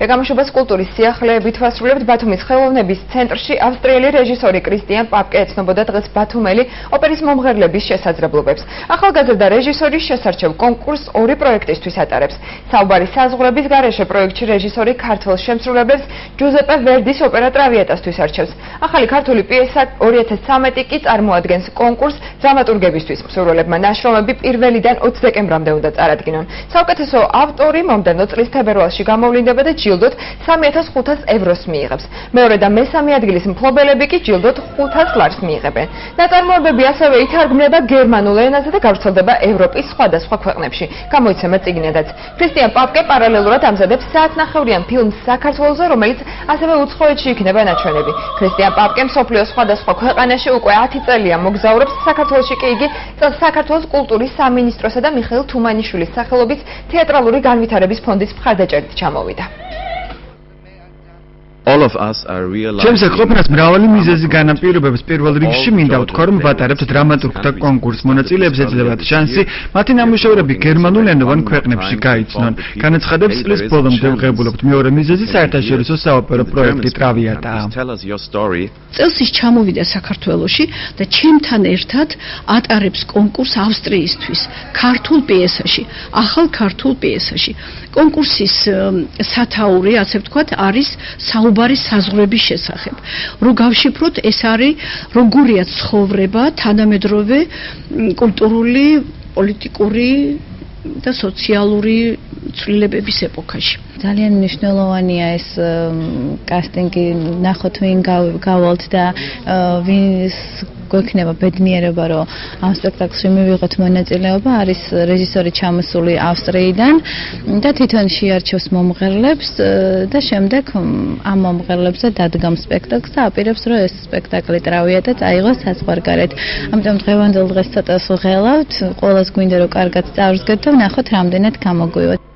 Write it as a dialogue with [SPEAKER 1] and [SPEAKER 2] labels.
[SPEAKER 1] ეგამოშობას კულტურის სიახლეებით ვასრულებთ ბათუმის ხელოვნების ცენტრში ავსტრიელი რეჟისორი კრისტიან პაპკე ეცნობოდა დღეს ბათუმელი ოპერის მომღერლების შესაძლებლობებს. ახალგაზრდა რეჟისორის შესარჩევ კონკურსს ორი პროექტისთვის ატარებს. საუბარი საზღვრების გარეშე პროექტში რეჟისორი ქართველ შემსრულებლებს ჯუზეპე ვერდის ოპერა ტრავიატასთვის არჩევს. ახალი ქართული პიესა 2013 კი წარმოადგენს კონკურსს დრამატურგებისთვის. მსურველებმა ნაშრომები 1-დან 20 დეკემბრამდე უნდა წარადგინონ. საუკეთესო ავტორი მომდევნო წლის თებერვალში გამოვლინდება და ჯილდოთ 3500 ევროს მიიღებს. მეორე და მესამე ადგილის მფლობელები კი ჯილდოთ 500 ლარს მიიღებენ. ნაწარმოებები ასევე ითარგმნება გერმანულ ენაზე და გავრცელდება ევროპის სხვადასხვა ქვეყნებში. გამოიცემა წიგნედაც. კრისტიან პაპკე პარალელურად ამზადებს საათნახევრიან ფილმს საქართველოზე, რომელიც ასევე უცხოეთში იქნება ნაჩვენები. კრისტიან პაპკე მსოფლიოს სხვადასხვა ქვეყანაში უკვე 10 წელია მოგზაურობს. საქართველოში კი იგი საქართველოს კულტურის სამინისტროსა და მიხეილ თუმანიშვილის სახელობის თეატრალური განვითარების ფონდის მხარდაჭერით ჩამოვიდა.
[SPEAKER 2] ჩემს ყოფნას მრავალი მიზეზი განაპირობებს. პირველ რიგში მინდა ვთქვა, რომ ვატარებთ დრამატურგთა კონკურსს. მონაწილეებს ეძლებათ შანსი მათი ნამუშევრები გერმანულენოვან ქვეყნებში გაიცნონ. განაცხადებს წლის ბოლომდე ვღებულობთ. მეორე მიზეზი საერთაშორისო საოპერო პროექტი ტრავიატაა.
[SPEAKER 3] წელს ის ჩამოვიდა საქართველოში და ჩემთან ერთად ატარებს კონკურსს ავსტრიისთვის ქართულ პიესაში, ახალ ქართულ პიესაში. კონკურსის სათაური, ასე ვთქვათ, არის საუბარი საზღვრების შესახებ. რო გავშიფროთ, ეს არის როგორია ცხოვრება თანამედროვე კულტურული, პოლიტიკური და სოციალური ცვლილებების ეპოქაში.
[SPEAKER 4] ძალიან მნიშვნელოვანია ეს კასტინგი, ნახოთ ვინ გავალთ და ვის გვექნება ბედნიერება, რომ ამ სპექტაკლში მივიღოთ მონაწილეობა. არის რეჟისორი ჩამოსული ავსტრიიდან და თვითონ შეარჩევს მომღერლებს და შემდეგ ამ მომღერლებსა დადგამ სპექტაკლს და აპირებს, რომ ეს სპექტაკლი ტრავიატა წაიღოს საზღვარგარეთ. ამიტომ დღევანდელ დღეს ცოტა ვღელავთ, ყველას გვინდა რომ კარგად წავსდგეთ და ვნახოთ რამდენად გამოგვივათ.